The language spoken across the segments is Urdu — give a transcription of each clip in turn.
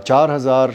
4000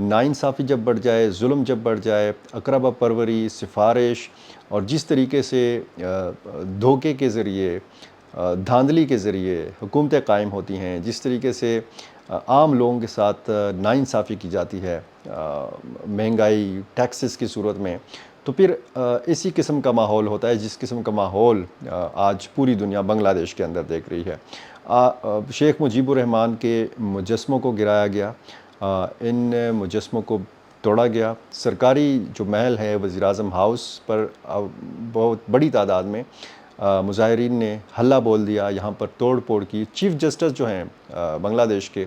ناانصافی جب بڑھ جائے، ظلم جب بڑھ جائے، اقربا پروری، سفارش اور جس طریقے سے دھوکے کے ذریعے، دھاندلی کے ذریعے حکومتیں قائم ہوتی ہیں، جس طریقے سے عام لوگوں کے ساتھ ناانصافی کی جاتی ہے مہنگائی، ٹیکسز کی صورت میں، تو پھر اسی قسم کا ماحول ہوتا ہے جس قسم کا ماحول آج پوری دنیا بنگلہ دیش کے اندر دیکھ رہی ہے۔ شیخ مجیب الرحمن کے مجسموں کو گرایا گیا، ان مجسموں کو توڑا گیا، سرکاری جو محل ہے وزیر اعظم ہاؤس پر بہت بڑی تعداد میں مظاہرین نے حلہ بول دیا، یہاں پر توڑ پھوڑ کی۔ چیف جسٹس جو ہیں بنگلہ دیش کے،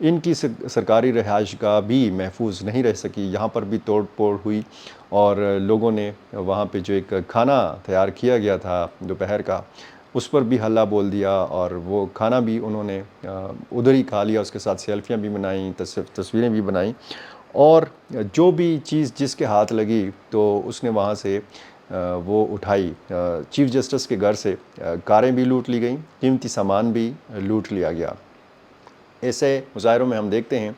ان کی سرکاری رہائش گاہ بھی محفوظ نہیں رہ سکی، یہاں پر بھی توڑ پھوڑ ہوئی اور لوگوں نے وہاں پہ جو ایک کھانا تیار کیا گیا تھا دوپہر کا، اس پر بھی حلہ بول دیا اور وہ کھانا بھی انہوں نے ادھر ہی کھا لیا، اس کے ساتھ سیلفیاں بھی بنائیں، تصویریں بھی بنائیں، اور جو بھی چیز جس کے ہاتھ لگی تو اس نے وہاں سے وہ اٹھائی۔ چیف جسٹس کے گھر سے کاریں بھی لوٹ لی گئیں، قیمتی سامان بھی لوٹ لیا گیا۔ ایسے مظاہروں میں ہم دیکھتے ہیں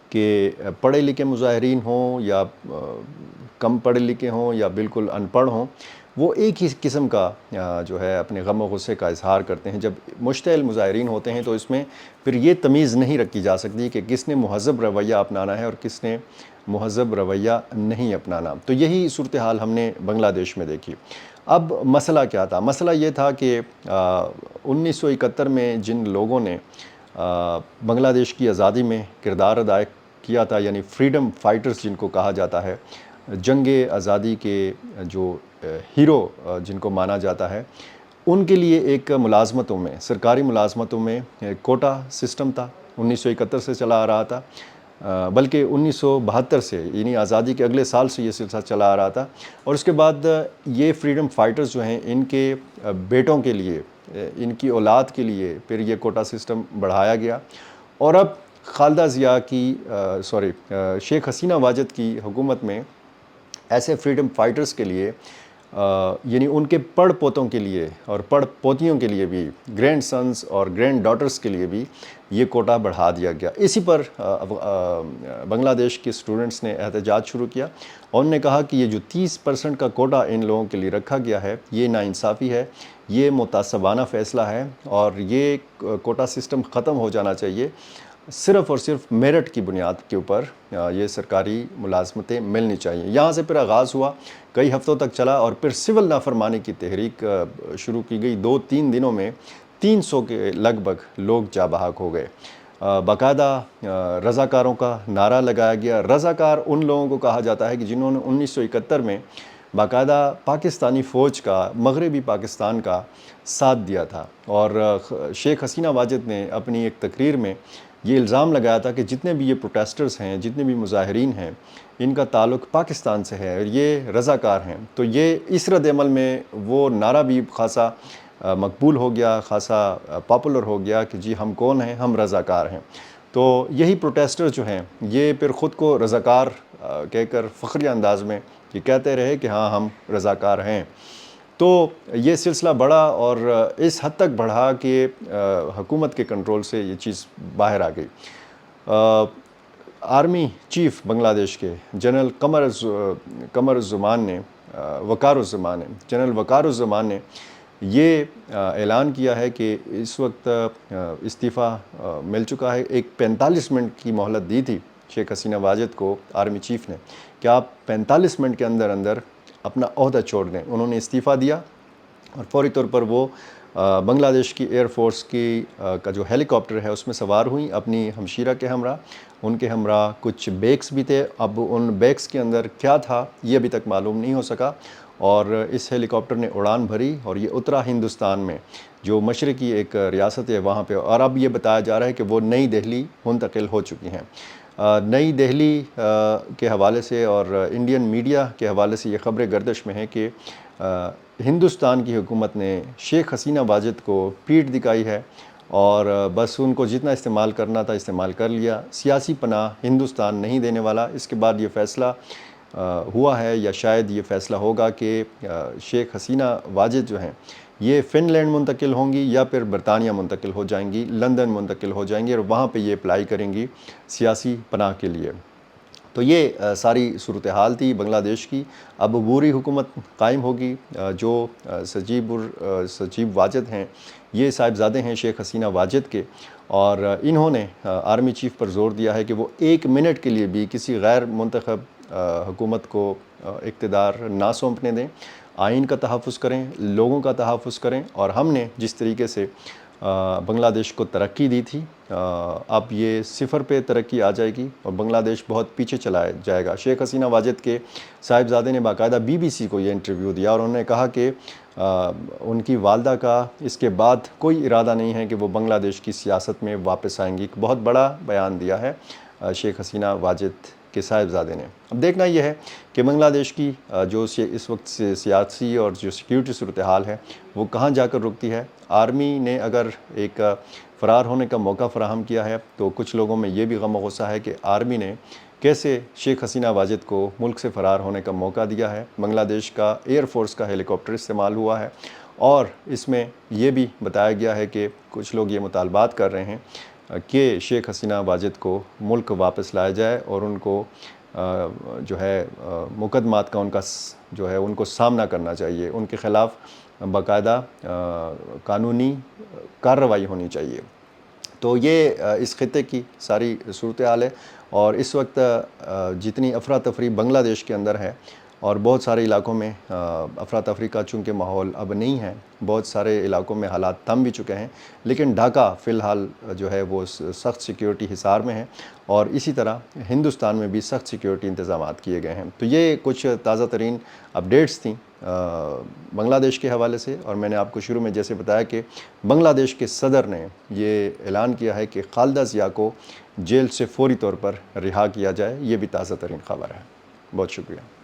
کہ پڑھے لکھے مظاہرین ہوں یا کم پڑھے لکھے ہوں یا بالکل ان پڑھ ہوں، وہ ایک ہی قسم کا جو ہے اپنے غم و غصے کا اظہار کرتے ہیں۔ جب مشتعل مظاہرین ہوتے ہیں تو اس میں پھر یہ تمیز نہیں رکھی جا سکتی کہ کس نے مہذب رویہ اپنانا ہے اور کس نے مہذب رویہ نہیں اپنانا۔ تو یہی صورتحال ہم نے بنگلہ دیش میں دیکھی۔ اب مسئلہ کیا تھا؟ مسئلہ یہ تھا کہ 1971 میں جن لوگوں نے بنگلہ دیش کی آزادی میں کردار ادا کیا تھا، یعنی فریڈم فائٹرز جن کو کہا جاتا ہے، جنگ آزادی کے جو ہیرو جن کو مانا جاتا ہے، ان کے لیے ایک ملازمتوں میں، سرکاری ملازمتوں میں کوٹا سسٹم تھا، 1971 سے چلا آ رہا تھا، بلکہ 1972 سے، یعنی آزادی کے اگلے سال سے یہ سلسلہ چلا آ رہا تھا، اور اس کے بعد یہ فریڈم فائٹرز جو ہیں، ان کے بیٹوں کے لیے، ان کی اولاد کے لیے پھر یہ کوٹا سسٹم بڑھایا گیا، اور اب خالدہ ضیاء کی شیخ حسینہ واجد کی حکومت میں ایسے فریڈم فائٹرز کے لیے، یعنی ان کے پڑ پوتوں کے لیے اور پڑ پوتیوں کے لیے بھی، گرینڈ سنز اور گرینڈ ڈاٹرز کے لیے بھی یہ کوٹا بڑھا دیا گیا۔ اسی پر بنگلہ دیش کے اسٹوڈنٹس نے احتجاج شروع کیا، اور انہوں نے کہا کہ یہ جو 30% کا کوٹا ان لوگوں کے لیے رکھا گیا ہے، یہ ناانصافی ہے، یہ متعصبانہ فیصلہ ہے، اور یہ کوٹا سسٹم ختم ہو جانا چاہیے۔ صرف اور صرف میرٹ کی بنیاد کے اوپر یہ سرکاری ملازمتیں ملنی چاہیے۔ یہاں سے پھر آغاز ہوا، کئی ہفتوں تک چلا، اور پھر سول نافرمانی کی تحریک شروع کی گئی۔ 2-3 دنوں میں 300 کے لگ بھگ لوگ جاں بحق ہو گئے۔ باقاعدہ رضاکاروں کا نعرہ لگایا گیا۔ رضاکار ان لوگوں کو کہا جاتا ہے کہ جنہوں نے 1971 میں باقاعدہ پاکستانی فوج کا، مغربی پاکستان کا ساتھ دیا تھا، اور شیخ حسینہ واجد نے اپنی ایک تقریر میں یہ الزام لگایا تھا کہ جتنے بھی یہ پروٹیسٹرز ہیں، جتنے بھی مظاہرین ہیں، ان کا تعلق پاکستان سے ہے اور یہ رضاکار ہیں۔ تو یہ اس رد عمل میں وہ نعرہ بھی خاصا مقبول ہو گیا، خاصا پاپولر ہو گیا کہ جی ہم کون ہیں؟ ہم رضاکار ہیں۔ تو یہی پروٹیسٹر جو ہیں، یہ پھر خود کو رضاکار کہہ کر فخریہ انداز میں یہ کہتے رہے کہ ہاں ہم رضاکار ہیں۔ تو یہ سلسلہ بڑھا، اور اس حد تک بڑھا کہ حکومت کے کنٹرول سے یہ چیز باہر آ گئی۔ آرمی چیف بنگلہ دیش کے جنرل جنرل وقار الزمان نے یہ اعلان کیا ہے کہ اس وقت استعفیٰ مل چکا ہے۔ ایک 45 منٹ کی مہلت دی تھی شیخ حسینہ واجد کو آرمی چیف نے کہ آپ 45 منٹ کے اندر اندر اپنا عہدہ چھوڑ دیں۔ انہوں نے استعفیٰ دیا، اور فوری طور پر وہ بنگلہ دیش کی ایئر فورس کا جو ہیلی کاپٹر ہے اس میں سوار ہوئیں اپنی ہمشیرہ کے ہمراہ۔ ان کے ہمراہ کچھ بیگس بھی تھے، اب ان بیگس کے اندر کیا تھا یہ ابھی تک معلوم نہیں ہو سکا، اور اس ہیلی کاپٹر نے اڑان بھری اور یہ اترا ہندوستان میں، جو مشرقی ایک ریاست ہے وہاں پہ، اور اب یہ بتایا جا رہا ہے کہ وہ نئی دہلی منتقل ہو چکی ہیں۔ نئی دہلی کے حوالے سے اور انڈین میڈیا کے حوالے سے یہ خبریں گردش میں ہیں کہ ہندوستان کی حکومت نے شیخ حسینہ واجد کو پیٹھ دکھائی ہے، اور بس ان کو جتنا استعمال کرنا تھا استعمال کر لیا۔ سیاسی پناہ ہندوستان نہیں دینے والا۔ اس کے بعد یہ فیصلہ ہوا ہے، یا شاید یہ فیصلہ ہوگا کہ شیخ حسینہ واجد جو ہیں یہ فن لینڈ منتقل ہوں گی، یا پھر برطانیہ منتقل ہو جائیں گی، لندن منتقل ہو جائیں گی، اور وہاں پہ یہ اپلائی کریں گی سیاسی پناہ کے لیے۔ تو یہ ساری صورتحال تھی بنگلہ دیش کی. اب عبوری حکومت قائم ہوگی. جو سجیب واجد ہیں یہ صاحبزادے ہیں شیخ حسینہ واجد کے, اور انہوں نے آرمی چیف پر زور دیا ہے کہ وہ 1 منٹ کے لیے بھی کسی غیر منتخب حکومت کو اقتدار نہ سونپنے دیں, آئین کا تحفظ کریں, لوگوں کا تحفظ کریں. اور ہم نے جس طریقے سے بنگلہ دیش کو ترقی دی تھی اب یہ 0 پہ ترقی آ جائے گی اور بنگلہ دیش بہت پیچھے چلا جائے گا. شیخ حسینہ واجد کے صاحبزادے نے باقاعدہ BBC کو یہ انٹرویو دیا اور انہوں نے کہا کہ ان کی والدہ کا اس کے بعد کوئی ارادہ نہیں ہے کہ وہ بنگلہ دیش کی سیاست میں واپس آئیں گی. ایک بہت بڑا بیان دیا ہے شیخ حسینہ واجد کے صاحبزادے نے. اب دیکھنا یہ ہے کہ بنگلہ دیش کی جو اس وقت سیاسی اور جو سیکیورٹی صورتحال ہے وہ کہاں جا کر رکتی ہے. آرمی نے اگر ایک فرار ہونے کا موقع فراہم کیا ہے تو کچھ لوگوں میں یہ بھی غم و غصہ ہے کہ آرمی نے کیسے شیخ حسینہ واجد کو ملک سے فرار ہونے کا موقع دیا ہے. بنگلہ دیش کا ایئر فورس کا ہیلی کاپٹر استعمال ہوا ہے اور اس میں یہ بھی بتایا گیا ہے کہ کچھ لوگ یہ مطالبات کر رہے ہیں کہ شیخ حسینہ واجد کو ملک واپس لایا جائے اور ان کو جو ہے مقدمات کا ان کو سامنا کرنا چاہیے. ان کے خلاف باقاعدہ قانونی کارروائی ہونی چاہیے. تو یہ اس خطے کی ساری صورتحال ہے. اور اس وقت جتنی افراتفری بنگلہ دیش کے اندر ہے اور بہت سارے علاقوں میں افراتفری کا چونکہ ماحول اب نہیں ہے, بہت سارے علاقوں میں حالات تھم بھی چکے ہیں, لیکن ڈھاکہ فی الحال جو ہے وہ سخت سیکیورٹی حصار میں ہے اور اسی طرح ہندوستان میں بھی سخت سیکیورٹی انتظامات کیے گئے ہیں. تو یہ کچھ تازہ ترین اپڈیٹس تھیں بنگلہ دیش کے حوالے سے. اور میں نے آپ کو شروع میں جیسے بتایا کہ بنگلہ دیش کے صدر نے یہ اعلان کیا ہے کہ خالدہ ضیاء کو جیل سے فوری طور پر رہا کیا جائے. یہ بھی تازہ ترین خبر ہے. بہت شکریہ.